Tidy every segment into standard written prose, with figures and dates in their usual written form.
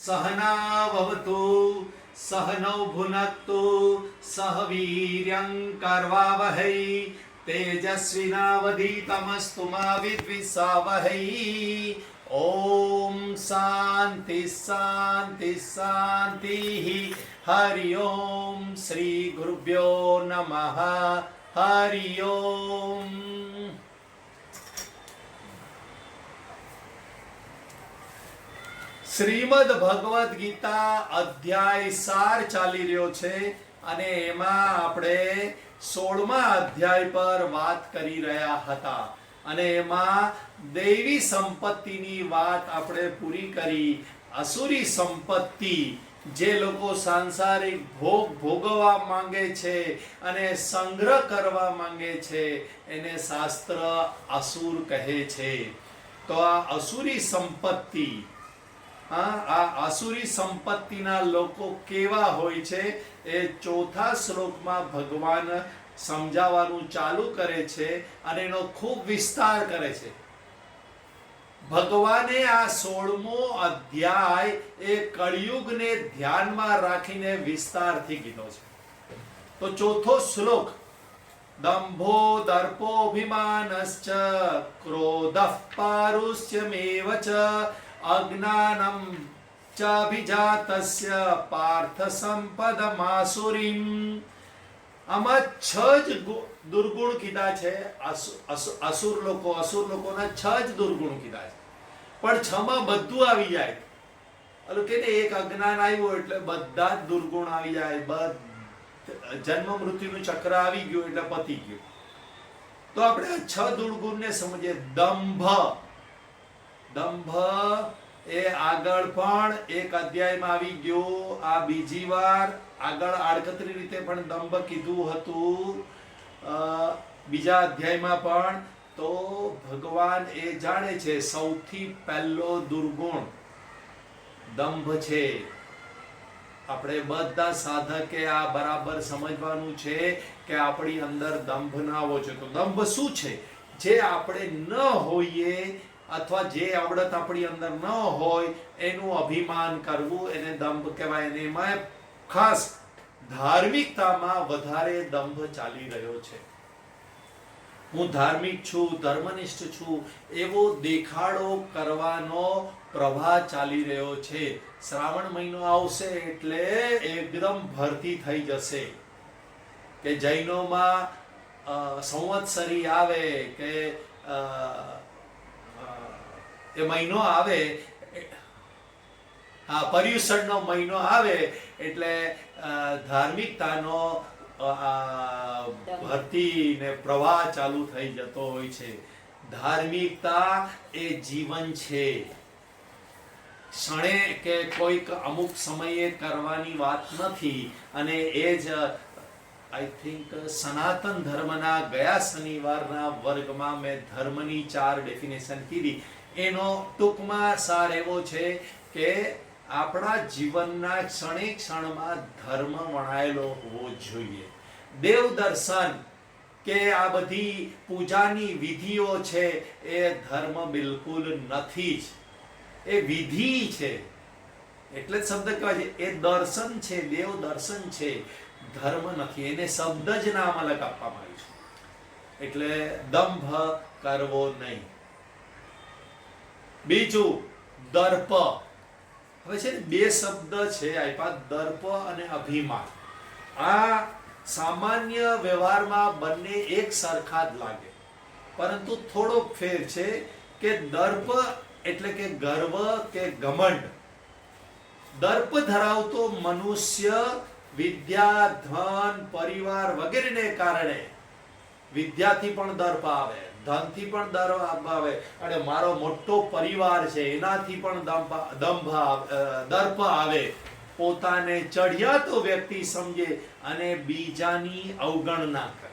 सहनाववतु सहनौ भुनक्तु सह वीर्यं करवावहै तेजस्विनावधीतमस्तु मा विद्विषावहै। ओम शांति शांति शांति। हरि ओम श्री गुरुभ्यो नमः। हरि ओम। શ્રીમદ ભગવદ ગીતા અધ્યાય 4 ચાલી રહ્યો છે અને એમાં આપણે 16મા અધ્યાય પર વાત કરી રહ્યા હતા અને એમાં દૈવી સંપત્તિની વાત આપણે પૂરી કરી। અસુરી સંપત્તિ જે લોકો સાંસારિક ભોગ ભોગવવા માંગે છે અને સંગ્રહ કરવા માંગે છે એને શાસ્ત્ર અસુર કહે છે। તો આ અસુરી સંપત્તિ આ આસુરી સંપત્તિના લોકો કેવા હોય છે એ ચોથા શ્લોકમાં ભગવાન સમજાવવાનું ચાલુ કરે છે અને એનો ખૂબ વિસ્તાર કરે છે। ભગવાને આ 16મો અધ્યાય એ કળિયુગને ધ્યાનમાં રાખીને વિસ્તારથી કીધો છે। તો ચોથો શ્લોક દંભો દર્પોભિમાનશ્ચ ક્રોધઃ પારુષ્યમેવ ચ अज्ञानं चाभिजातस्य पार्थ संपदमासुरीं। આમાં 6 જ દુર્ગુણ કીધા છે। અસુર લોકોના 6 જ દુર્ગુણ કીધા છે પણ 6 માં બધું આવી જાય। એટલે કે એક અજ્ઞાન આવ્યું એટલે બધા જ દુર્ગુણ આવી જાય। જન્મ મૃત્યુનું ચક્ર આવી ગયું એટલે પતી ગયું। તો આપણે 6 દુર્ગુણને સમજીએ। દંભ એ આગળ પણ એક અધ્યાયમાં આવી ગયો। આ બીજી વાર આગળ આડકતરી રીતે પણ દંભ કીધું હતું બીજા અધ્યાયમાં પણ। તો ભગવાન એ જાણે છે સૌથી પહેલો દુર્ગુણ દંભ છે। આપણે બધા સાધકે આ બરાબર સમજવાનું છે કે આપણી અંદર દંભ ના હોવો જોઈએ। તો દંભ શું છે? જે આપણે ન હોઈએ અથવા જે આવડત આપણી અંદર ન હોય એનું અભિમાન કરવું એને દંભ કહેવાય। અને એમાં ખાસ ધાર્મિકતામાં વધારે દંભ ચાલી રહ્યો છે। હું ધાર્મિક છું, ધર્મનિષ્ઠ છું એવો દેખાડો કરવાનો પ્રવાહ ચાલી રહ્યો છે। શ્રાવણ મહિનો આવશે એટલે એકદમ ભરતી થઈ જશે કે જૈનોમાં સંવત્સરી આવે કે એ મહિનો આવે, પર્યુષણનો મહિનો આવે એટલે ધાર્મિકતાનો ભરતી ને પ્રવાહ ચાલુ થઈ જતો હોય છે। ધાર્મિકતા એ જીવન છે। ક્ષણે કે કોઈક અમુક સમયે કરવાની વાત નથી। અને એ જ આઈ થિંક સનાતન ધર્મના ગયા શનિવારના વર્ગમાં મેં ધર્મની 4 ડેફિનેશન કીધી। એનો ટૂંકમાં સાર એવો છે કે આપણા જીવનના ક્ષણે ક્ષણમાં ધર્મ વણાયેલો હોવો જોઈએ। દેવ દર્શન કે આ બધી પૂજાની વિધિઓ છે એ ધર્મ બિલકુલ નથી જ, એ વિધિ છે। એટલે જ શબ્દ કહેવાય છે એ દર્શન છે, દેવ દર્શન છે, ધર્મ નથી। એને શબ્દ જ નામ અલગ આપવામાં આવ્યું છે। એટલે દંભ કરવો નહીં। બીજું દર્પ। હવે છે ને 2 શબ્દ છે આપ્યા, દર્પ અને અભિમાન। આ સામાન્ય વ્યવહારમાં બંને એક સરખા જ લાગે પરંતુ થોડો ફેર છે કે દર્પ એટલે કે ગર્વ કે ઘમંડ। દર્પ ધરાવતો મનુષ્ય વિદ્યા, ધન, પરિવાર વગેરેને કારણે વિદ્યાથી પણ દર્પ આવે, ધનથી પણ દર્પ આવે અને મારો મોટો પરિવાર છે એનાથી પણ દર્પ આવે। પોતાને ચઢિયાતો વ્યક્તિ સમજે અને બીજાની અવગણના કરે।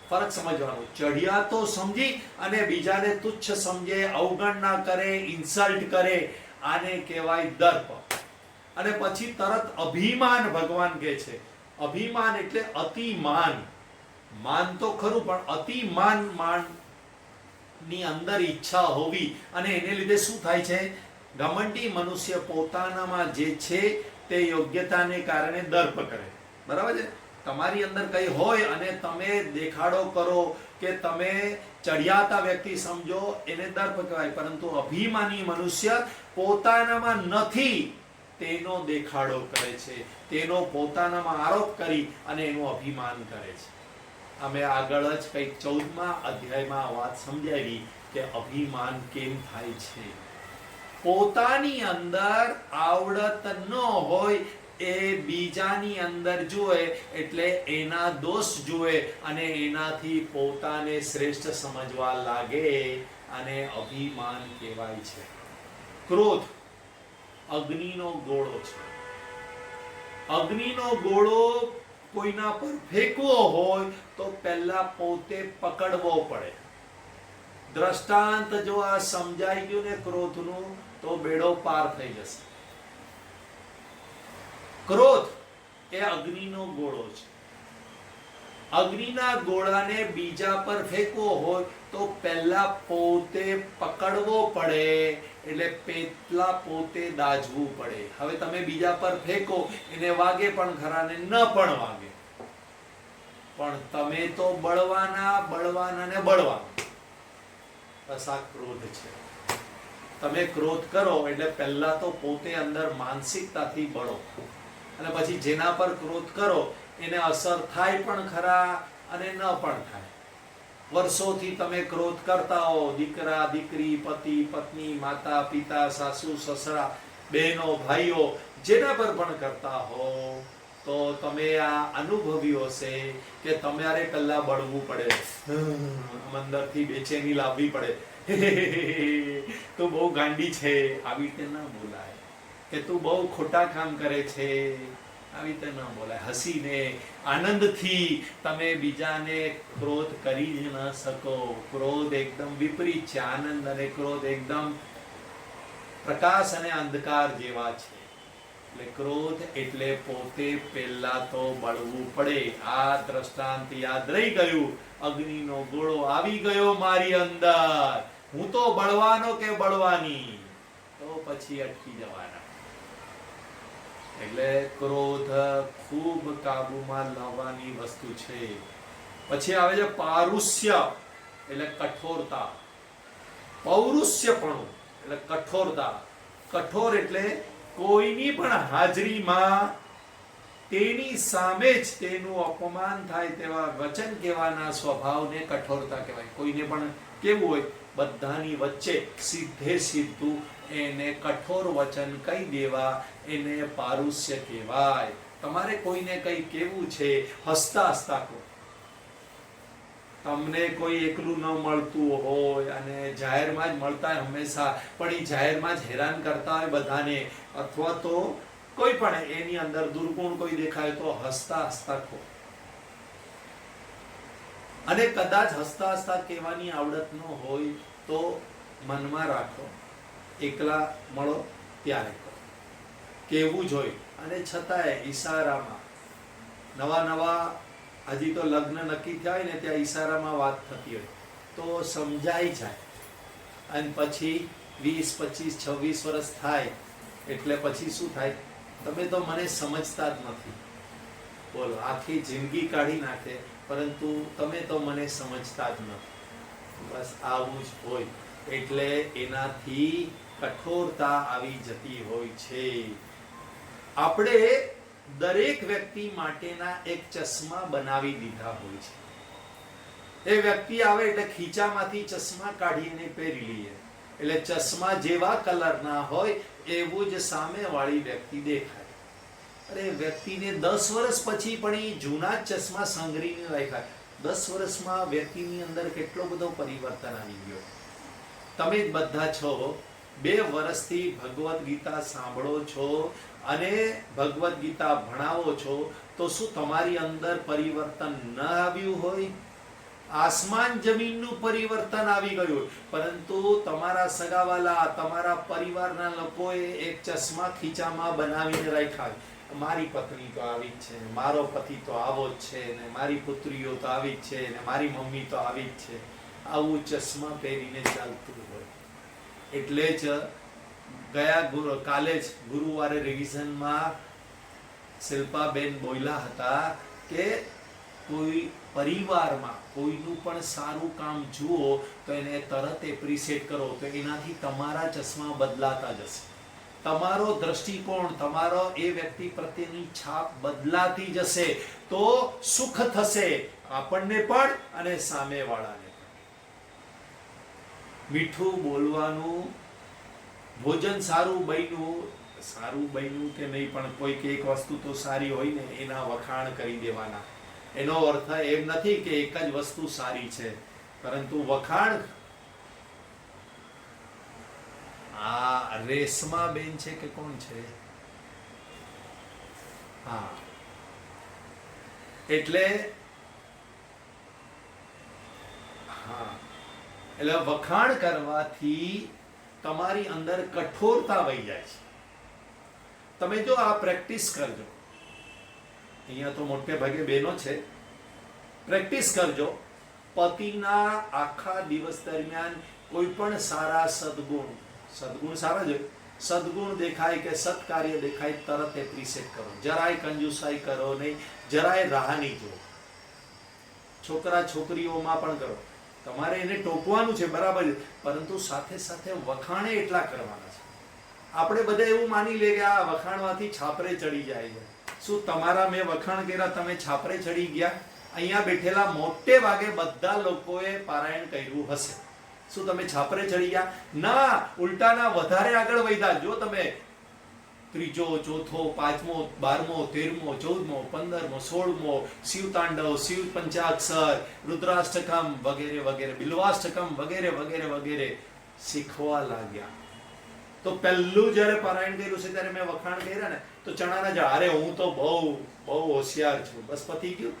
ફરક સમજવાનો। ચઢિયાતો સમજી અને બીજાને તુચ્છ સમજે, અવગણના કરે, ઇન્સલ્ટ કરે, આને કહેવાય દર્પ। અને પછી તરત અભિમાન ભગવાન કહે છે। અભિમાન એટલે અતિમાન। માન તો ખરું પણ અતિમાન ની અંદર ઈચ્છા હોવી અને એને લીધે શું થાય છે ઘમંડી મનુષ્ય પોતાનામાં જે છે તે યોગ્યતાને કારણે દર્પ કરે. બરાબર છે? તમારી અંદર કઈ હોય અને તમે દેખાડો કરો કે તમે ચડિયાતા વ્યક્તિ સમજો, એને દર્પ કહેવાય. પરંતુ અભિમાની મનુષ્ય પોતાનામાં નથી તેનો દેખાડો કરે છે, તેનો પોતાનામાં આરોપ કરી અને એનું અભિમાન કરે છે. અમે આગળ જ કંઈક 14મા અધ્યાયમાં વાત સમજાવી કે અભિમાન કેમ થાય છે. પોતાની અંદર આવડત ન હોય એ બીજાની અંદર જુએ એટલે એના દોષ જુએ અને એનાથી પોતાને શ્રેષ્ઠ સમજવા લાગે, અને અભિમાન કહેવાય છે. ક્રોધ અગ્નિનો ગોળો છે. અગ્નિનો ગોળો કોઈના પર ફેંકવો હોય તો પહેલા પોતે પકડવો પડે. દ્રષ્ટાંત જો આ સમજાઈ ગયું ને ક્રોધનું, તો બેડો પાર થઈ જશે. ક્રોધ એ અગ્નિનો ગોળો છે. અગ્નિના ગોળાને બીજા પર ફેંકવો હોય તો પહેલા પોતે પકડવો પડે, એટલે પેટલા પોતે દાઝવું પડે. હવે તમે બીજા પર ફેંકો, એને વાગે પણ ખરા ને ન પણ વાગે, પણ તમે તો બળવાના ને બળવાના. બસ આ ક્રોધ છે. તમે ક્રોધ કરો એટલે પહેલા તો પોતે અંદર માનસિકતાથી બળો, અને પછી જેના પર ક્રોધ કરો એને અસર થાય પણ ખરા અને ન પણ થાય. વર્ષોથી તમે ક્રોધ કરતા હો, દીકરા દીકરી, પતિ પત્ની, માતા પિતા, સાસુ સસરા, બહેનો ભાઈઓ, જેના પર પણ કરતા હો, તો તમે આ અનુભવ્યું હશે કે તમારે પહેલા બળવું પડે, અંદરથી બેચેની લાવવી પડે. તું બહુ ગાંડી છે, આવી રીતે ન બોલાય. કે તું બહુ ખોટા કામ કરે છે, આવી રીતે ન બોલાય. હસીને આનંદથી તમે બીજાને ક્રોધ કરી જ ન શકો. ક્રોધ એકદમ વિપરીત છે. આનંદ અને ક્રોધ એકદમ પ્રકાશ અને અંધકાર જેવા છે. એટલે ક્રોધ એટલે પોતે પહેલા તો બળવું પડે. આ દ્રષ્ટાંત યાદ રહી ગયું. અગ્નિનો ગોળો આવી ગયો મારી અંદર, હું તો બળવાનો કે બળવાની, તો પછી અટકી જવાના. એટલે ક્રોધ ખૂબ કાબુમાં લાવવાની વસ્તુ છે. પછી આવે છે પારુષ્ય, એટલે કઠોરતા. પૌરુષ્યપણું એટલે કઠોરતા. કઠોર એટલે કોઈની પણ હાજરીમાં તેની સામે જ તેનું અપમાન થાય તેવા વચન કહેવાના સ્વભાવને કઠોરતા કહેવાય. કોઈને પણ કેવું હોય, બધાની વચ્ચે સીધે સીધું એને કઠોર વચન કહી દેવા, એને પારુષ્ય કહેવાય. તમારે કોઈને કંઈ કેવું છે, હસતા હસતા કહો. તમને કોઈ એકલું ન મળતું હોય અને જાહેરમાં જ મળતા હોય હંમેશા, પણ એ જાહેરમાં જ હેરાન કરતા હોય બધાને, અથવા તો કોઈ પણ એની અંદર દુર્ગુણ કોઈ દેખાય તો હસતા હસતા કહો. અને કદાચ હસતા હસતા કહેવાની આવડત ન હોય તો મનમાં રાખો, એકલા મળો ત્યારે કહો. કહેવું જોઈએ. અને છતાંય ઈશારામાં, નવા હજી તો લગ્ન નક્કી થયા હોય ને ત્યાં ઈશારામાં વાત થતી હોય તો સમજાઈ જાય. અને પછી 20, 25, 26 વર્ષ થાય એટલે પછી શું થાય, તમે તો મને સમજતા જ નથી. બોલો, આખી જિંદગી કાઢી નાખે પરંતુ તમે તો મને સમજતા જ નથી. બસ આવું જ હોય. એટલે એનાથી કઠોરતા આવી જતી હોય છે. આપણે દરેક વ્યક્તિ માટેના એક ચશ્મા બનાવી દીધા હોય છે. એ વ્યક્તિ આવે એટલે ખીચામાંથી ચશ્મા કાઢીને પહેરી લઈએ, એટલે ચશ્મા જેવા કલરના હોય એવું જ સામેવાળી વ્યક્તિ દેખાય. અરે વ્યક્તિને 10 વર્ષ પછી પણ એ જૂના ચશ્મા સંઘરીને રાખ્યા. 10 વર્ષમાં વ્યક્તિની અંદર કેટલો બધો પરિવર્તન આવી ગયો. તમે જ બધા છો, 2 વર્ષથી ભગવદ્ ગીતા સાંભળો છો અને ભગવદ્ ગીતા ભણાવો છો, તો શું તમારી અંદર પરિવર્તન ન આવ્યું હોય? આસમાન જમીનનું પરિવર્તન આવી ગયું. પરંતુ તમારા સગાવાલા, તમારા પરિવારના લોકોએ એક ચશ્મા ખીચામાં બનાવીને રાખ્યા. મારી પત્ની તો આવી જ છે, મારો પતિ તો આવો જ છે, ને મારી પુત્રીઓ તો આવી જ છે, ને મારી મમ્મી તો આવી જ છે. આવું ચશ્મા પહેરીને ચાલતું હોય. એટલે જ કાલે જ ગુરુવારે રિવિઝનમાં શિલ્પાબેન બોલ્યા હતા કે કોઈ પરિવારમાં કોઈનું પણ સારું કામ જુઓ તો એને તરત એપ્રિશિએટ કરો, તો એનાથી તમારા ચશ્મા બદલાતા જશે, તમારો દ્રષ્ટિકોણ, તમારો એ વ્યક્તિ પ્રત્યેની છાપ બદલાતી જશે, તો સુખ થશે આપણને પણ અને સામેવાળાને પણ. મીઠું બોલવાનું, ભોજન સારું બન્યું કે નહીં, પણ કોઈક એક વસ્તુ તો સારી હોય ને એના વખાણ કરી દેવાના. એનો અર્થ એમ નથી કે એક જ વસ્તુ સારી છે, પરંતુ વખાણ. આ રેશમા બેન છે કે કોણ છે? હા, એટલે વખાણ કરવાથી તમારી અંદર કઠોરતા વહી જાય છે. તમે જો આ પ્રેક્ટિસ કરજો, અહીંયા તો મોટે ભાગે બહેનો છે, પ્રેક્ટિસ કરજો. પતિના આખા દિવસ દરમિયાન કોઈ પણ સારા સદગુણ સારા જ સદગુણ દેખાય કે સત્કાર્ય દેખાય, તરત એપ્રિશિએટ કરો. જરાય કંજુસાઈ કરો નહીં, જરાય રાહ નહીં જુઓ. છોકરા છોકરીઓમાં પણ કરો. તમારે એને ટોકવાનું છે બરાબર, પરંતુ સાથે સાથે વખાણે એટલા કરવાના છે. આપણે બધા એવું માની લે કે આ વખાણવાથી છાપરે ચડી જાય છે. શું તમારા મેં વખાણ કર્યા તમે છાપરે ચડી ગયા? અહીંયા બેઠેલા મોટે ભાગે બધા લોકોએ પારાયણ કર્યું હશે. શું તમે છાપરે ચડી ગયા? ના, ઉલટાના વધારે આગળ વધ્યા. જો તમે ત્રીજો, ચોથો, પાંચમો, 12મો, 13મો, 14મો, 15મો, 16મો શિવ તાંડવ, શિવ પંચાક્ષર, રુદ્રાષ્ટકમ વગેરે વગેરે, બિલ્વાષ્ટકમ વગેરે વગેરે વગેરે શીખવા લાગ્યા. તો પહેલું જ્યારે પારાયણ કર્યું છે ત્યારે મેં વખાણ કર્યા ને, તો ચણાના ઝાડ, અરે હું તો બહુ હોશિયાર છું. બસ પતી ગયું.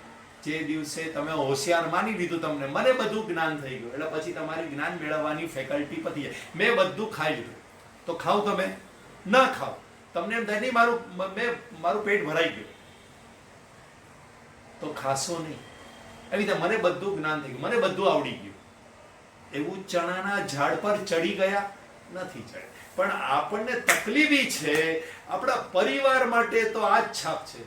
જે દિવસે તમે હોશિયાર માની લીધું, તમને મને બધું જ્ઞાન થઈ ગયું, એટલે પછી તમારી જ્ઞાન મેળવવાની ફેકલ્ટી પતી જાય. મેં બધું ખાઈ લીધું, તો ખાવ તમે ન ખાવ, તમને એમ થાય નહીં મારું પેટ ભરાઈ ગયું, તો ખાશો નહીં. એવી રીતે મને બધું જ્ઞાન થઈ ગયું, મને બધું આવડી ગયું. એવું ચણાના ઝાડ પર ચડી ગયા નથી ચડ્યા. પણ આપણને તકલીફ છે, આપણા પરિવાર માટે તો આ જ છાપ છે.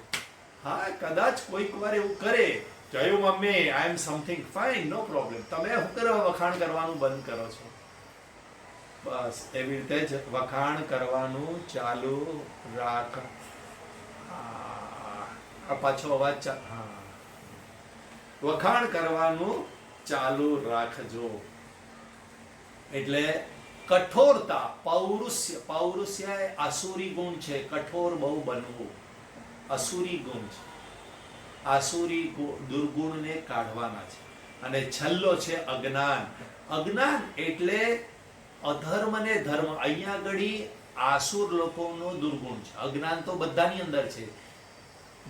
હા, કદાચ કોઈક વાર એવું કરે, જયું mummy I am something fine, no problem. તમે શું કરો? વખાણ કરવાનું બંધ કરો છો. બસ એવી રીતે જ વખાણ કરવાનું ચાલુ રાખ. આ પાછો અવાજ. હા, વખાણ કરવાનું ચાલુ રાખજો. એટલે કઠોરતા, પૌરુષય એ આસુરી ગુણ છે. કઠોર બહુ બનવું આસુરી ગુણ છે. આસુરી દુર્ગુણને કાઢવાના છે. અને છેલ્લો છે અજ્ઞાન. અજ્ઞાન એટલે અધર્મ ને ધર્મ. અહીંયા આગળ આસુર લોકોનો દુર્ગુણ છે. અજ્ઞાન તો બધાની અંદર છે.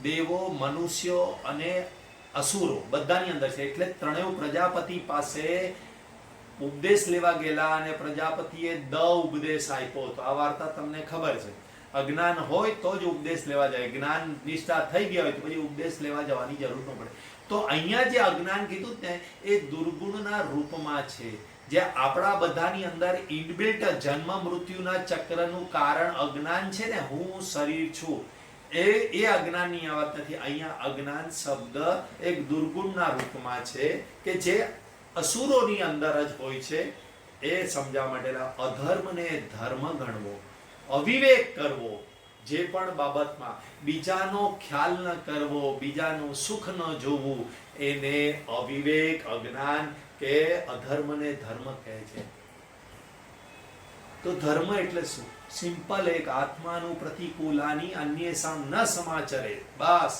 દેવો, મનુષ્યો અને અસુરો બધાની અંદર છે. એટલે ત્રણેય પ્રજાપતિ પાસે ઉપદેશ લેવા ગયેલા અને પ્રજાપતિએ ઉપદેશ આપ્યો. તો આ વાર્તા તમને ખબર છે. અજ્ઞાન હોય તો જ ઉપદેશ લેવા જાય. જ્ઞાન નિષ્ઠા થઈ ગયા હોય તો પછી ઉપદેશ લેવા જવાની જરૂર ન પડે. તો અહીંયા જે અજ્ઞાન કીધું ને, એ દુર્ગુણના રૂપમાં છે. જે આપણા બધાની અંદર ઇનબિલ્ટ જન્મ મૃત્યુના ચક્રનું કારણ અજ્ઞાન છે ને, હું શરીર છું, એ અજ્ઞાનની આ વાત નથી. અહીંયા અજ્ઞાન શબ્દ એક દુર્ગુણના રૂપમાં છે કે જે અસુરોની અંદર જ હોય છે. એ સમજાવવા માટેના અધર્મને ધર્મ ગણવો, અવિવેક કરવો, જે પણ બાબતમાં બીજાનો ખ્યાલ ન કરવો, બીજાનું સુખ ન જોવું, એને અવિવેક, અજ્ઞાન કે અધર્મને ધર્મ કહે છે. તો ધર્મ એટલે શું? સિમ્પલ, એક આત્માનું પ્રતિકૂલાની અન્યસામ ન સમાચરે. બસ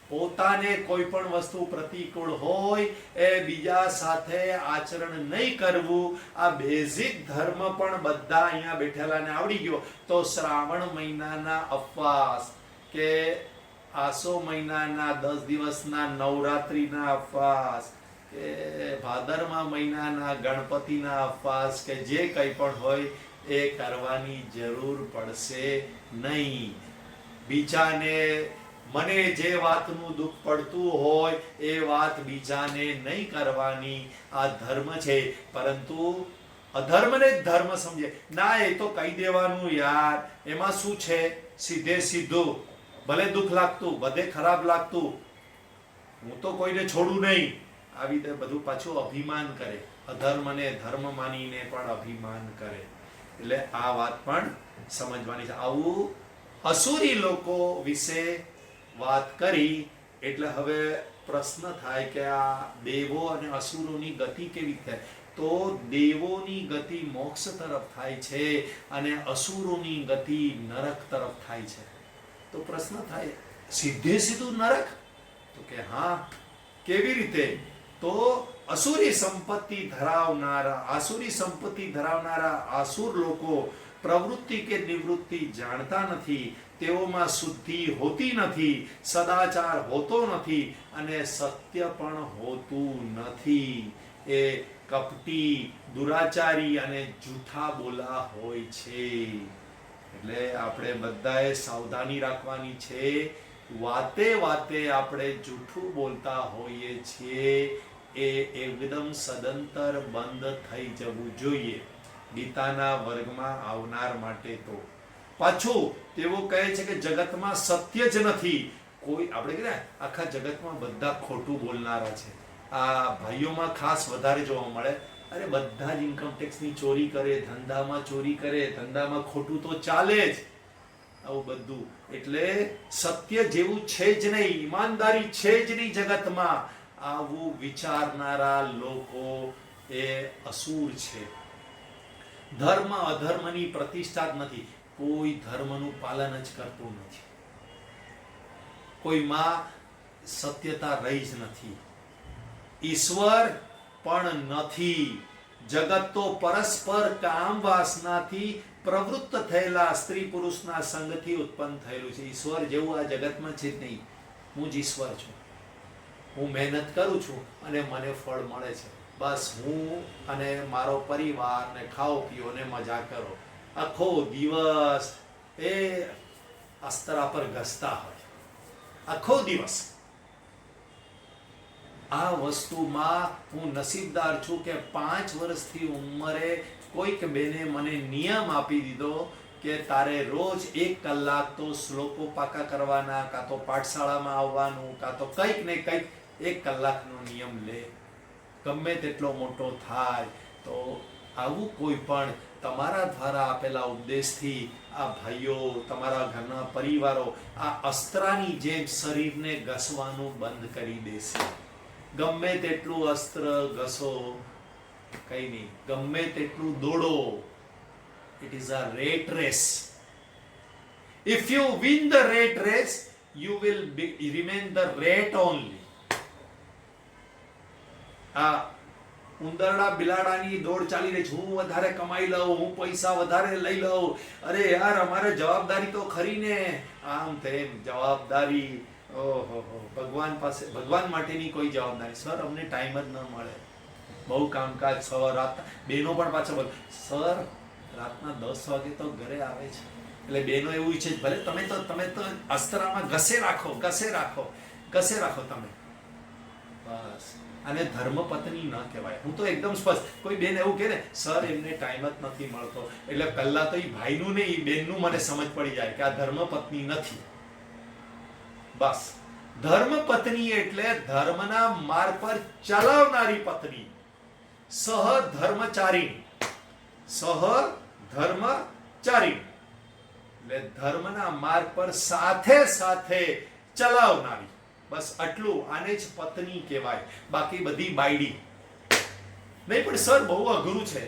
પોતાને કોઈ પણ વસ્તુ પ્રતિકૂળ હોય એ બીજા સાથે આચરણ નહીં કરવું. આ બેઝિક ધર્મ પણ બધા અહીંયા બેઠેલાને આવડી ગયો. તો શ્રાવણ મહિનાના ઉપવાસ કે આસો મહિનાના 10 દિવસના નવરાત્રીના ઉપવાસ કે ભાદરમા મહિનાના ગણપતિના ઉપવાસ કે જે કંઈ પણ હોય એ કરવાની જરૂર પડશે નહીં. બીજાને, મને જે વાતનું દુઃખ પડતું હોય એ વાત બીજાને નહીં કરવાની. આ ધર્મ છે. પરંતુ અધર્મને જ ધર્મ સમજે. ના, એ તો કહી દેવાનું યાર, એમાં શું છે, સીધે સીધું, ભલે દુઃખ લાગતું, બધે ખરાબ લાગતું, હું તો કોઈને છોડું નહીં, આવી રીતે બધું પાછું અભિમાન કરે, અધર્મને ધર્મ માનીને પણ અભિમાન કરે. એટલે આ વાત પણ સમજવાની છે. આવું અસુરી લોકો વિશે વાત કરી. એટલે હવે પ્રશ્ન થાય કે આ દેવો અને અસુરોની ગતિ કેવી થાય? તો દેવોની ગતિ મોક્ષ તરફ થાય છે અને અસુરોની ગતિ નરક તરફ થાય છે. તો પ્રશ્ન થાય, સીધે સીધું નરક? તો કે હા. કેવી રીતે? તો આસુરી સંપત્તિ ધરાવનારા આસુર લોકો પ્રવૃત્તિ કે નિવૃત્તિ જાણતા નથી, તેઓમાં શુદ્ધિ હોતી નથી, સદાચાર હોતો નથી અને સત્ય પણ હોતું નથી. એ કપટી, દુરાચારી અને જૂઠા બોલા હોય છે. એટલે આપણે બધાએ સાવધાની રાખવાની છે. વાતે વાતે આપણે જૂઠું બોલતા હોઈએ છીએ, એ એકદમ સદંતર બંધ થઈ જવું જોઈએ ગીતાના વર્ગમાં આવનાર માટે. તો પાછું તેઓ કહે છે કે જગતમાં સત્ય જ નથી કોઈ. આપણે કહીએ આખા જગતમાં બધા ખોટું બોલનારા છે. આ ભાઈઓમાં ખાસ વધારે જોવા મળે. અરે બધા જ ઇન્કમટેક્સની ચોરી કરે, ધંધામાં ચોરી કરે, ધંધામાં ખોટું તો ચાલે જ, આવું બધું. એટલે સત્ય જેવું છે જ નહીં, ઈમાનદારી છે જ નહીં જગતમાં, આવું વિચારનારા લોકો એ અસુર છે. ધર્મ અધર્મની પ્રતિષ્ઠા જ નથી. કોઈ ધર્મનું પાલન જ કરતું નથી, કોઈમાં સત્યતા રહી જ નથી, ઈશ્વર પણ નથી. જગત તો પરસ્પર કામ વાસનાથી પ્રવૃત્ત થયેલા સ્ત્રી પુરુષના સંગથી ઉત્પન્ન થયેલું છે. ઈશ્વર જેવું આ જગતમાં છે જ નહીં. હું જ ઈશ્વર છું. હું મહેનત કરું છું અને મને ફળ મળે છે. બસ હું અને મારો પરિવાર ને ખાઓ પીઓ ને મજા કરો. આખો દિવસ એ અસ્તરા પર ઘસતા હોય, આખો દિવસ. આ વસ્તુમાં હું નસીબદાર છું કે 5 વર્ષથી ઉંમરે કોઈક બેને મને નિયમ આપી દીધો કે તારે રોજ 1 કલાક તો શ્લોકો પાકા કરવાના, કાં તો પાઠશાળામાં આવવાનું, કાં તો કંઈક ને કંઈક 1 કલાકનો નિયમ લે, ગમે તેટલો મોટો થાય. તો આવું કોઈ પણ તમારા દ્વારા આપેલા ઉપદેશથી આ ભાઈઓ, તમારા ઘરના પરિવારો આ અસ્ત્રાની જેમ શરીરને ઘસવાનું બંધ કરી દેશે. ગમે તેટલું અસ્ત્ર ઘસો, કઈ નહીં, ગમે તેટલું દોડો, it is a rat race. If you win the rat race, you will remain the rat only. આ ઉંદરડા બિલાડાની દોડ ચાલી રહી છે. હું વધારે કમાઈ લઉં, હું પૈસા વધારે લઈ લઉં, અરે યાર અમારે જવાબદારી તો ખરી ને, આમ તેમ જવાબદારી. ઓહો, ભગવાન પાસે, ભગવાન માટેની કોઈ જવાબદારી. સર અમને ટાઈમ જ ન મળે, બહુ કામકાજ, સવાર રાત. બેનો પણ પાછો બોલ, સર રાતના 10 વાગે તો ઘરે આવે છે. એટલે બેનો એવું ઈચ્છે છે, ભલે તમે તો અસ્તરામાં ઘસે રાખો તમે. બસ. અને ધર્મપત્ની ન કહેવાય. હું તો એકદમ સ્પષ્ટ. કોઈ બેન એવું કહે ને, સર એમને ટાઈમ જ નથી મળતો, એટલે પહેલા તો એ ભાઈનું નહીં, બેનનું મને સમજ પડી જાય કે આ ધર્મપત્ની નથી. બસ. ધર્મપત્ની એટલે ધર્મના માર્ગ પર ચલાવનારી પત્ની, સહધર્મચારીણી. એટલે ધર્મના માર્ગ પર સાથે સાથે ચલાવનારી. બસ આટલું. આને જ પત્ની કહેવાય. બાકી બધી બાયડી નહીં. પણ સર બહુ અઘરું છે.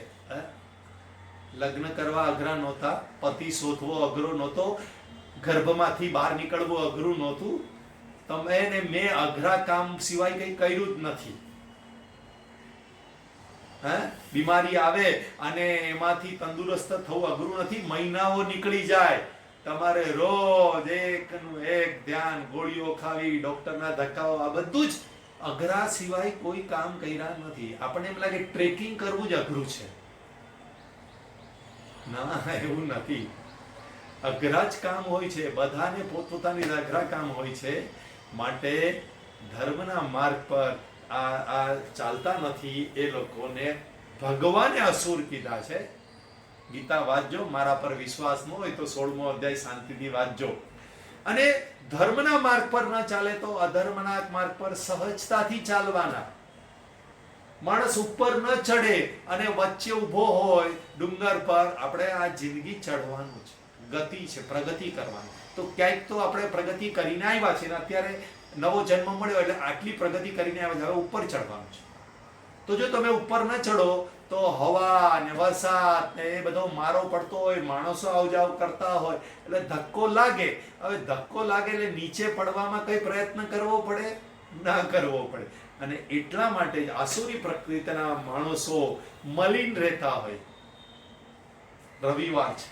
લગ્ન કરવા અઘરા નહોતા, પતિ શોધવો અઘરો નહોતો, ગર્ભમાંથી બહાર નીકળવું અઘરું નહોતું. તમે ને મેં અઘરા કામ સિવાય કંઈ કર્યું જ નથી. બીમારી આવે અને એમાંથી તંદુરસ્ત થવું અઘરું નથી. મહિનાઓ નીકળી જાય, તમારે રોજ એકનું એક ધ્યાન, ગોળીઓ ખાવી, ડોક્ટરના ધક્કાઓ, આ બધું જ અઘરા સિવાય કોઈ કામ કર્યા નથી. આપણને એમ લાગે ટ્રેકિંગ કરવું જ અઘરું છે. ના, એવું નથી. અઘરા જ કામ હોય છે. બધાને પોતપોતાની અઘરા કામ હોય છે. માટે ધર્મના માર્ગ પર આ ચાલતા નથી એ લોકોને ભગવાને અસુર કીધા છે. ગીતા વાંચજો, મારા પર વિશ્વાસ ન હોય તો 16મો અધ્યાય શાંતિથી વાંચજો. અને ધર્મના માર્ગ પર ન ચાલે તો અધર્મના માર્ગ પર સહજતાથી ચાલવાના. માણસ ઉપર ન ચડે અને વચ્ચે ઊભો હોય ડુંગર પર. આપણે આ જિંદગી ચડવાનું છે, ગતિ છે, પ્રગતિ કરવાની. તો ક્યાંક તો આપણે પ્રગતિ કરીને આવ્યા છે, અત્યારે નવો જન્મ મળ્યો એટલે આટલી પ્રગતિ કરીને આવ્યા છે, હવે ઉપર ચડવાનું છે. તો જો તમે ઉપર ન ચડો તો હવા ને વરસાદ ને એ બધો મારો પડતો હોય, માણસો આવ જાવ કરતા હોય એટલે ધક્કો લાગે. હવે ધક્કો લાગે એટલે નીચે પડવામાં કઈ પ્રયત્ન કરવો પડે? ના કરવો પડે. અને એટલા માટે જ આસુરી પ્રકૃતિના માણસો મલિન રહેતા હોય. રવિવાર છે,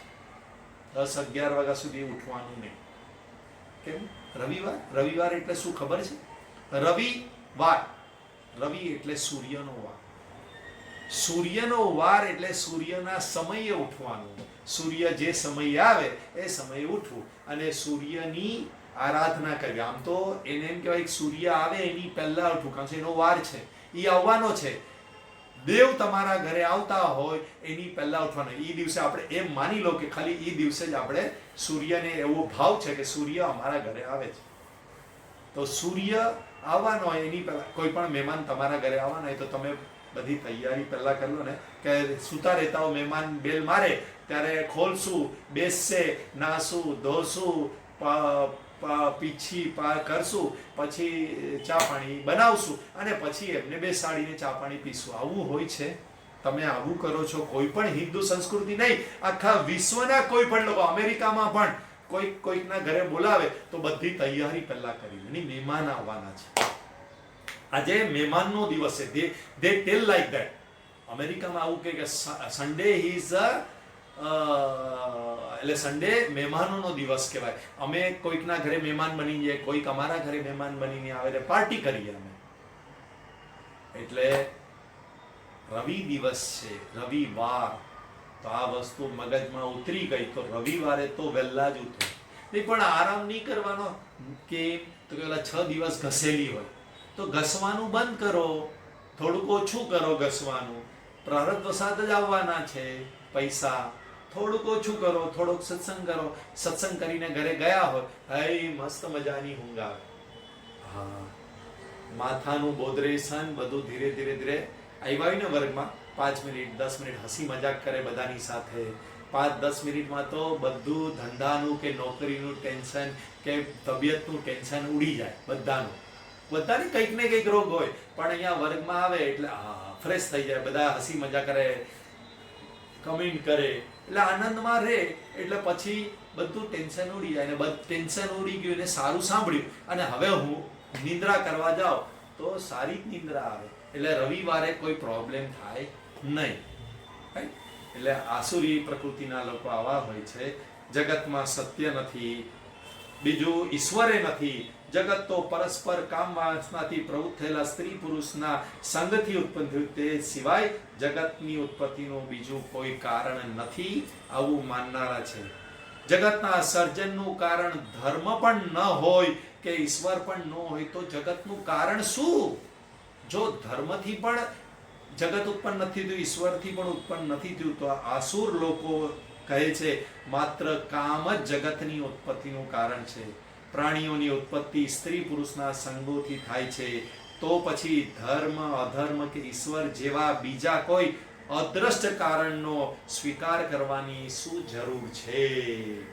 10-11 વાગ્યા સુધી ઉઠવાનું નહીં. કેમ રવિવાર? રવિવાર એટલે શું ખબર છે? રવિવાર, રવિ એટલે સૂર્યનો વાર. સૂર્યનો વાર એટલે સૂર્યના સમયે ઉઠવાનું. સૂર્ય જે સમયે આવે એ સમયે ઉઠવું અને સૂર્યની આરાધના કરવી. આમ તો એને એમ કહેવાય સૂર્ય આવે એની પહેલા ઉઠવું, કારણ કે એનો વાર છે, એ આવવાનો છે. દેવ તમારા ઘરે આવતા હોય એની પહેલા ઉઠવાનું. એ દિવસે આપણે એમ માની લો કે ખાલી એ દિવસે જ આપણે સૂર્યને એવો ભાવ છે કે સૂર્ય અમારા ઘરે આવે છે. તો સૂર્ય આવવાનો હોય એની પહેલા કોઈ પણ મહેમાન તમારા ઘરે આવવાના હોય તો તમે બધી તૈયારી પહેલા કરી લો ને, કે સુતા રહેતા હો, મહેમાન બેલ મારે ત્યારે ખોલશું, બેસશે, નાસું, ધોશું, પીછી કરશું, પછી ચા પાણી બનાવશું અને પછી એમને બેસાડીને ચા પાણી પીશું. આવું હોય છે? તમે આવું કરો છો? કોઈ પણ હિન્દુ સંસ્કૃતિ નહીં, આખા વિશ્વના કોઈ પણ લોકો, અમેરિકામાં પણ કોઈકના ઘરે બોલાવે તો બધી તૈયારી પહેલા કરી લે. મહેમાન આવવાના છે, આજે મહેમાનનો દિવસ છે. દે ટેલ લાઈક ધેટ. અમેરિકામાં આવું કે સન્ડે ઇઝ એટલે સન્ડે મહેમાનોનો દિવસ કહેવાય. અમે કોઈકના ઘરે મહેમાન બની જઈએ, કોઈક અમારા ઘરે મહેમાન બનીને આવે એટલે પાર્ટી કરીએ અમે. એટલે રવિ દિવસ છે, રવિવાર. તો આ વસ્તુ મગજમાં ઉતરી ગઈ તો રવિવારે તો વહેલા જ ઉઠો. નહીં પણ આરામ નહીં કરવાનો. કે તો પેલા 6 દિવસ ઘસેલી હોય તો ઘસવાનું બંધ કરો, થોડુંક ઓછું કરો ઘસવાનું. પ્રારબ્ધ વસાત જ આવવાના છે પૈસા. થોડુંક ઓછું કરો, થોડોક સત્સંગ કરો. સત્સંગ કરીને ઘરે ગયા હોય, હઈ મસ્ત મજાની ઊંઘ આવે. હા, માથાનું બોદરેશન બધું ધીરે ધીરે ધીરે આવ્યા હોય ને વર્ગમાં 5 મિનિટ 10 મિનિટ હસી મજાક કરે બધાની સાથે. 5-10 મિનિટમાં તો બધું ધંધાનું કે નોકરીનું ટેન્શન કે તબિયતનું ટેન્શન ઉડી જાય બધાનું. બધાને કંઈક ને કંઈક રોગ હોય પણ અહીંયા વર્ગમાં આવે એટલે ફ્રેશ થઈ જાય, બધા હસી મજા કરે, કમેન્ટ કરે એટલે આનંદમાં રહે. એટલે પછી બધું ટેન્શન ઉડી જાય. અને ટેન્શન ઉડી ગયું એને સારું સાંભળ્યું અને હવે હું નિંદ્રા કરવા જાઉં તો સારી જ નિંદ્રા આવે. એટલે રવિવારે કોઈ પ્રોબ્લેમ થાય નહીં. એટલે આસુરી પ્રકૃતિના લોકો આવા હોય છે. જગતમાં સત્ય નથી, બીજું ઈશ્વરે નથી. જગત તો પરસ્પર કામ વાસનાથી પ્રવૃત્ત થયેલા સ્ત્રી પુરુષના સંગથી ઉત્પન્ન થયું, તે સિવાય જગતની ઉત્પત્તિનું બીજું કોઈ કારણ નથી, આવું માનનારા છે. જગતના સર્જનનું કારણ ધર્મ પણ ન હોય કે ઈશ્વર પણ ન હોય તો જગતનું કારણ શું? જો ધર્મથી પણ જગત ઉત્પન્ન નથી થયું, ઈશ્વરથી પણ ઉત્પન્ન નથી થયું, તો આસુર લોકો કહે છે માત્ર કામ જ જગતની ઉત્પત્તિનું કારણ છે. પ્રાણીઓની ઉત્પત્તિ સ્ત્રી પુરુષના સંગોથી થાય છે. તો પછી ધર્મ, અધર્મ કે ઈશ્વર જેવા બીજા કોઈ અદ્રષ્ટ કારણનો સ્વીકાર કરવાની શું જરૂર છે?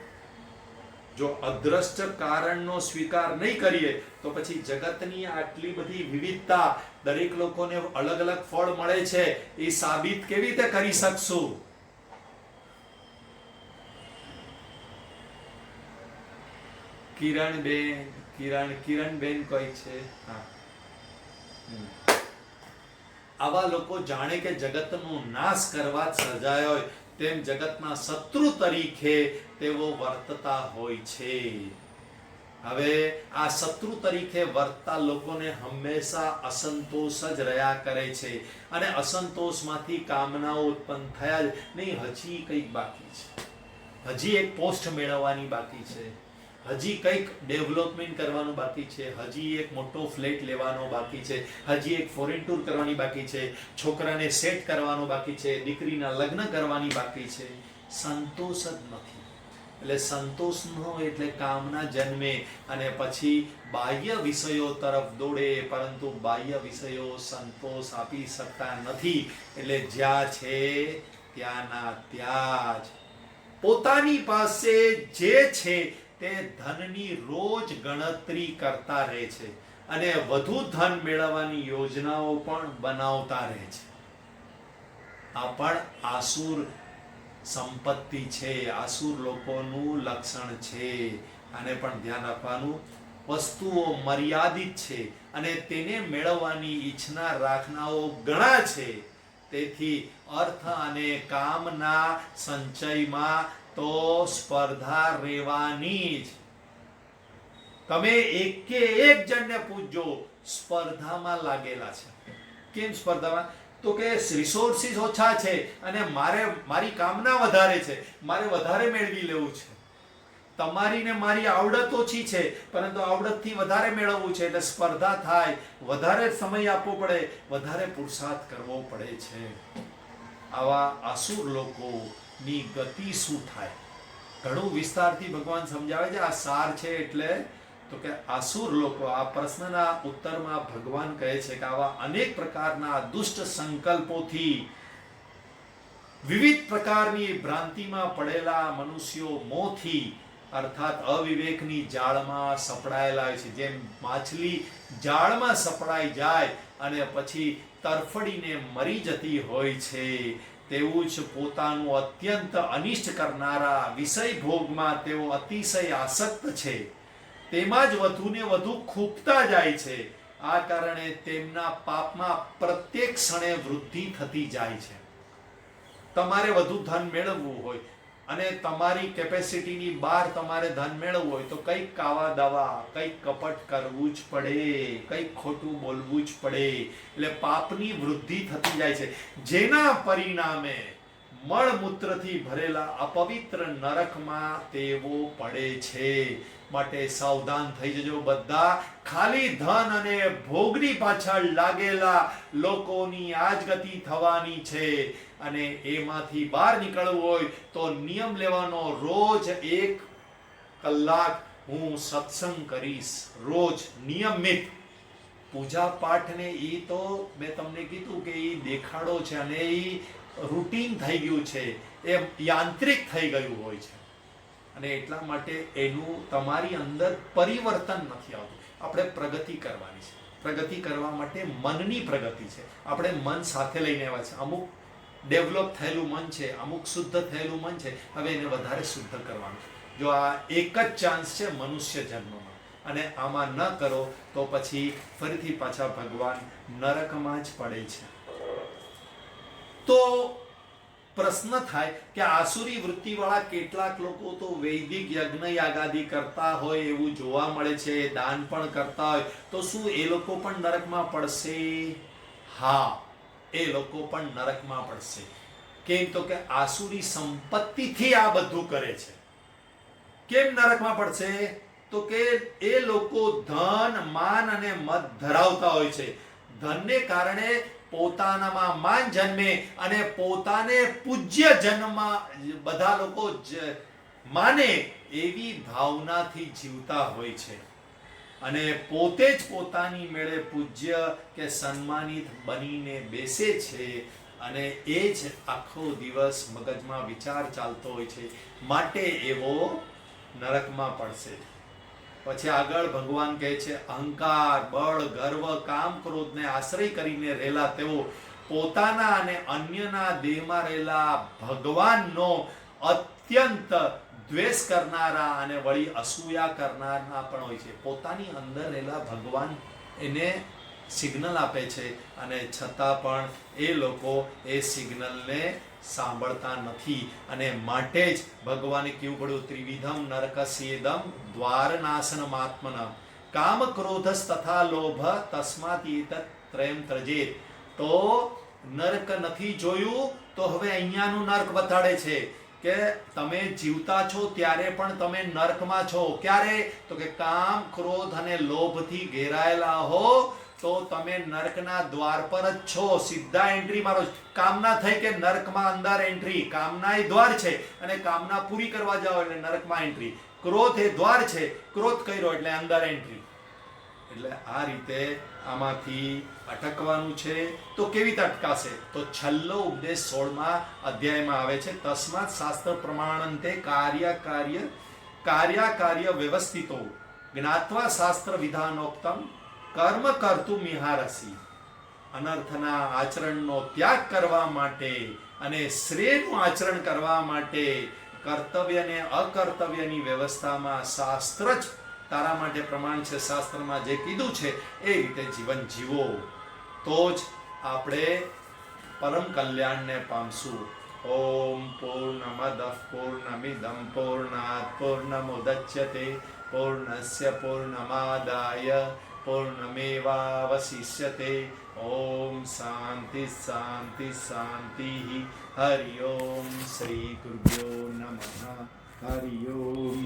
જો અદ્રષ્ટ કારણનો સ્વીકાર નહીં કરીએ તો પછી જગતની આટલી બધી વિવિધતા, દરેક લોકોને અલગ અલગ ફળ મળે છે, એ સાબિત કેવી રીતે કરી શકશું? કિરણબેન કોઈ છે? હા, આવા લોકો જાણે કે જગતનો નાશ કરવા સર્જાયો હોય તેમ જગતના શત્રુ તરીકે તેઓ વર્તતા હોય છે. હવે આ શત્રુ તરીકે વર્તતા લોકોને હંમેશા અસંતોષ જ રહ્યા કરે છે અને અસંતોષમાંથી કામનાઓ ઉત્પન્ન થયા જ નહીં. હજી કંઈક બાકી છે, હજી એક પોસ્ટ મેળવવાની બાકી છે, હજી કંઈક ડેવલપમેન્ટ કરવાનું બાકી છે, હજી એક મોટો ફ્લેટ લેવાનો બાકી છે, હજી એક ફોરેન ટૂર કરવાની બાકી છે, છોકરાને સેટ કરવાનો બાકી છે, દીકરીના લગ્ન કરવાની બાકી છે. સંતોષ જ નથી. એટલે સંતોષ ન હોય એટલે કામના જન્મે અને પછી બાહ્ય વિષયો તરફ દોડે, પરંતુ બાહ્ય વિષયો સંતોષ આપી શકતા નથી. એટલે જ્યાં છે ત્યાંના ત્યાં જ પોતાની પાસે જે છે તે ધનની રોજ ગણતરી કરતા રહે છે અને વધુ ધન મેળવવાની યોજનાઓ પણ બનાવતા રહે છે. આ પણ આસુર સંપત્તિ છે, આસુર લોકોનું લક્ષણ છે. આને પણ ધ્યાન રાખવાનું. વસ્તુઓ મર્યાદિત છે અને તેને મેળવવાની ઈચ્છના રાખનારો ઘણા છે. તેથી અર્થ અને કામના સંચયમાં તો સ્પર્ધા રહેવાની જ. તમે એકે એક જણને પૂછજો, સ્પર્ધામાં લાગેલા છે. કેમ સ્પર્ધામાં? તો કે રિસોર્સિસ ઓછા છે અને મારી કામના વધારે છે, મારે વધારે મેળવી લેવું છે. તમારી ને મારી આવડત ઓછી છે, પરંતુ આવડતથી વધારે મેળવવું છે, એટલે સ્પર્ધા થાય, વધારે સમય આપવો પડે, વધારે પુરુષાર્થ કરવો પડે છે. આવા આસુર લોકોની ગતિ શું થાય? ઘણું વિસ્તારથી ભગવાન સમજાવે છે. આ સાર છે એટલે તો કે આસુર લોકો, આ પ્રશ્નના ઉત્તરમાં ભગવાન કહે છે કે આવા અનેક પ્રકારના દુષ્ટ સંકલ્પોથી વિવિધ પ્રકારની ભ્રાંતિમાં પડેલા મનુષ્યો મોહથી અર્થાત અવિવેકની જાળમાં સપડાયેલા હોય છે. જેમ માછલી જાળમાં સપડાઈ જાય અને પછી તરફડીને મરી જતી હોય છે, તેવું જ પોતાનું અત્યંત અનિષ્ટ કરનારા વિષય ભોગમાં તેઓ અતિશય આસક્ત છે. તેમાં જ વધુને વધુ ખૂંપતા જાય છે. આ કારણે તેમના પાપમાં પ્રત્યેક ક્ષણે વૃદ્ધિ થતી જાય છે. તમારે વધુ ધન મેળવવું હોય અને તમારી કેપેસિટીની બહાર તમારે ધન મેળવવું હોય તો કંઈક કાવા દાવા, કંઈક કપટ કરવું જ પડે, કંઈક ખોટું બોલવું જ પડે. એટલે પાપની વૃદ્ધિ થતી જાય છે, જેના પરિણામે મળમૂત્રથી ભરેલા અપવિત્ર નરકમાં તેઓ પડે છે. માટે સાવધાન થઈ જજો બધા. ખાલી ધન અને ભોગની પાછળ લાગેલા લોકોની આ જ ગતિ થવાની છે. અને એમાંથી બહાર નીકળવું હોય તો નિયમ લેવાનો, રોજ 1 કલાક હું સત્સંગ કરીશ, રોજ નિયમિત. પૂજા પાઠને એ તો મેં તમને કીધું કે એ દેખાડો છે અને એ રૂટીન થઈ ગયું છે, એ યાંત્રિક થઈ ગયું હોય છે. અને એટલા માટે એનું તમારી અંદર પરિવર્તન નથી આવતું. આપણે પ્રગતિ કરવાની છે. પ્રગતિ કરવા માટે મનની પ્રગતિ છે. આપણે મન સાથે લઈને આવ્યા છે. અમુક ડેવલપ થયેલું મન છે, અમુક શુદ્ધ થયેલું મન છે, હવે એને વધારે શુદ્ધ કરવાનું. જો આ એક જ ચાન્સ છે મનુષ્ય જન્મમાં, અને આમાં ન કરો તો પછી ફરીથી પાછા ભગવાન નરકમાં જ પડે છે. તો પ્રશ્ન થાય કે આસુરી વૃત્તિવાળા કેટલાક લોકો તો વૈદિક યજ્ઞ યાગાદિ કરતા હોય એવું જોવા મળે છે, દાન પણ કરતા હોય, તો શું એ લોકો પણ નરકમાં પડશે? હા, એ લોકો પણ નરકમાં પડશે. કેમ? તો કે આસુરી સંપત્તિથી આ બધું કરે છે. કેમ નરકમાં પડશે? તો કે એ લોકો ધન, માન અને મત ધરાવતા હોય છે. ધનને કારણે પોતાનામાં માન જન્મે અને પોતાને પૂજ્ય જન્મમાં બધા લોકો માને એવી ભાવનાથી જીવતા હોય છે અને પોતે જ પોતાની મેળે પૂજ્ય કે સન્માનિત બનીને બેસે છે અને એ જ આખો દિવસ મગજમાં વિચાર ચાલતો હોય છે, માટે એવો નરકમાં પડશે. પછી આગળ ભગવાન કહે છે, અહંકાર, બળ, ગર્વ, કામ, ક્રોધને આશ્રય કરીને રહેલા તેઓ પોતાના અને અન્યના દેહમાં રહેલા ભગવાનનો અત્યંત દ્વેષ કરનારા અને વળી અસૂયા કરનારા પણ હોય છે. પોતાની અંદર રહેલા ભગવાન એને સિગ્નલ આપે છે અને છતાં પણ એ લોકો એ સિગ્નલને સાંભળતા નથી અને માટે જ ભગવાને કેવું પડ્યું, ત્રિવિધમ નરકસ્યેદમ દ્વારનાશનમાત્મન કામ ક્રોધસ તથા લોભ તસ્માત એતત ત્રયમ ત્યજેત. તો નરક નથી જોયું તો હવે અહીંયાનું નરક બતાડે છે કે તમે જીવતા છો ત્યારે પણ તમે નર્કમાં છો. ક્યારે? તો કે કામ, ક્રોધ અને લોભથી ઘેરાયેલા હો તો તમે નર્કના દ્વાર પર જ છો. સીધા એન્ટ્રી મારો. કામના થઈ કે નર્કમાં અંદર એન્ટ્રી. કામના એ દ્વાર છે અને કામના પૂરી કરવા જાઓ એટલે નર્કમાં એન્ટ્રી. ક્રોધ એ દ્વાર છે, ક્રોધ કર્યો એટલે અંદર એન્ટ્રી. એટલે આ રીતે આમાંથી અટકવાનું છે. તો કેવી રીતે અટકાશે? તો છેલ્લો ઉપદેશ 16મા અધ્યાયમાં આવે છે. તસ્માત શાસ્ત્ર પ્રમાણંતે કાર્ય વ્યવસ્થિતો જ્ઞાત્વા શાસ્ત્ર વિધાનોક્તમ કર્મ કર્તુમ મિહારસી. અનર્થના આચરણનો ત્યાગ કરવા માટે અને શ્રેયનું આચરણ કરવા માટે કર્તવ્ય અને અકર્તવ્યની વ્યવસ્થામાં શાસ્ત્ર જ તારા માટે પ્રમાણ છે. શાસ્ત્રમાં જે કીધું છે એ રીતે જીવન જીવો તો જ આપણે પરમ કલ્યાણને પામશું. ઓમ પૂર્ણમદ પૂર્ણમિદં પૂર્ણાત પૂર્ણમુદચ્યતે પૂર્ણસ્ય પૂર્ણમાદાય પૂર્ણમેવાવશિષ્યતે. ઓમ શાંતિ શાંતિ શાંતિ. હરિ ઓમ. શ્રી ગુરુભ્યો નમઃ. હરિ ઓમ.